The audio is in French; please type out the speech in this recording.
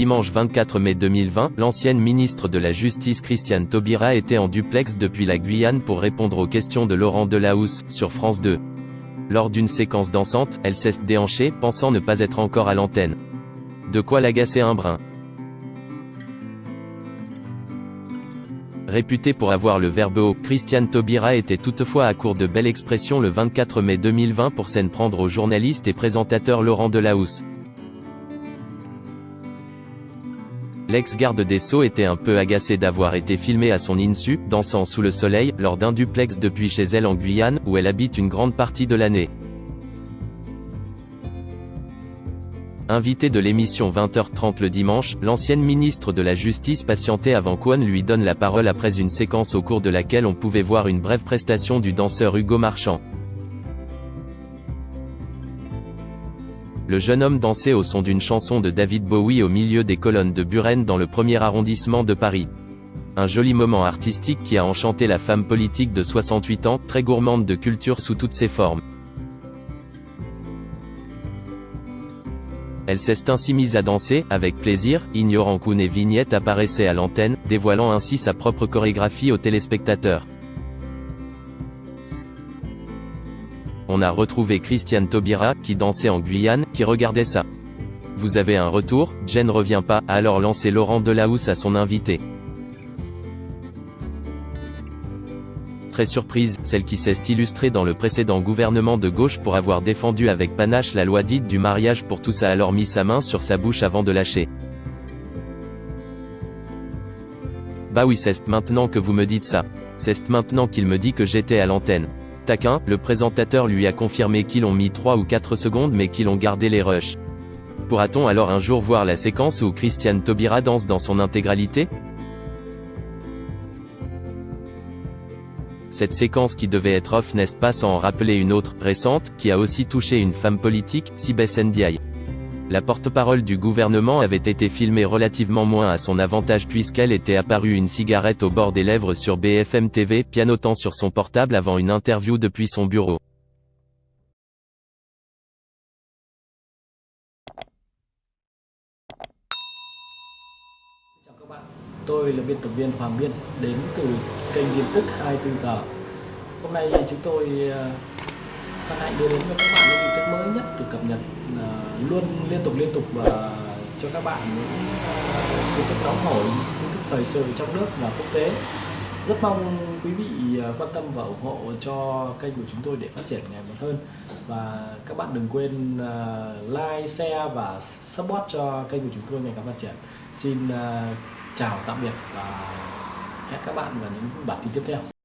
dimanche 24 mai 2020, l'ancienne ministre de la Justice Christiane Taubira était en duplex depuis la Guyane pour répondre aux questions de Laurent Delahousse, sur France 2. Lors d'une séquence dansante, elle s'est déhanchée, pensant ne pas être encore à l'antenne. De quoi l'agacer un brin. Réputée pour avoir le verbe haut, Christiane Taubira était toutefois à court de belles expressions le 24 mai 2020 pour s'en prendre au journaliste et présentateur Laurent Delahousse. L'ex-garde des Sceaux était un peu agacée d'avoir été filmée à son insu, dansant sous le soleil, lors d'un duplex depuis chez elle en Guyane, où elle habite une grande partie de l'année. Invitée de l'émission 20h30 le dimanche, l'ancienne ministre de la Justice patientait avant qu'on lui donne la parole après une séquence au cours de laquelle on pouvait voir une brève prestation du danseur Hugo Marchand. Le jeune homme dansait au son d'une chanson de David Bowie au milieu des colonnes de Buren dans le 1er arrondissement de Paris. Un joli moment artistique qui a enchanté la femme politique de 68 ans, très gourmande de culture sous toutes ses formes. Elle s'est ainsi mise à danser, avec plaisir, ignorant qu'une vignette apparaissait à l'antenne, dévoilant ainsi sa propre chorégraphie aux téléspectateurs. On a retrouvé Christiane Taubira, qui dansait en Guyane, qui regardait ça. Vous avez un retour, Jen revient pas, a alors lancé Laurent Delahousse à son invité. Très surprise, celle qui s'est illustrée dans le précédent gouvernement de gauche pour avoir défendu avec panache la loi dite du mariage pour tous a alors mis sa main sur sa bouche avant de lâcher. Bah oui, c'est maintenant que vous me dites ça. C'est maintenant qu'il me dit que j'étais à l'antenne. Taquin, le présentateur lui a confirmé qu'ils ont mis 3 ou 4 secondes mais qu'ils ont gardé les rushs. Pourra-t-on alors un jour voir la séquence où Christiane Taubira danse dans son intégralité? Cette séquence qui devait être off n'est pas sans en rappeler une autre, récente, qui a aussi touché une femme politique, Sibeth Ndiaye. La porte-parole du gouvernement avait été filmée relativement moins à son avantage puisqu'elle était apparue une cigarette au bord des lèvres sur BFM TV, pianotant sur son portable avant une interview depuis son bureau. Chào các bạn, tôi là biên tập viên Hoàng Biên, đến từ kênh tin tức 24 giờ. Hôm nay chúng tôi hân hạnh đưa đến cho các bạn những tin tức mới nhất được cập nhật luôn liên tục và cho các bạn những tin tức nóng hổi, tin tức thời sự trong nước và quốc tế. Rất mong quý vị quan tâm và ủng hộ cho kênh của chúng tôi để phát triển ngày một hơn. Và các bạn đừng quên like, share và support cho kênh của chúng tôi ngày càng phát triển. Xin chào tạm biệt và hẹn các bạn vào những bản tin tiếp theo.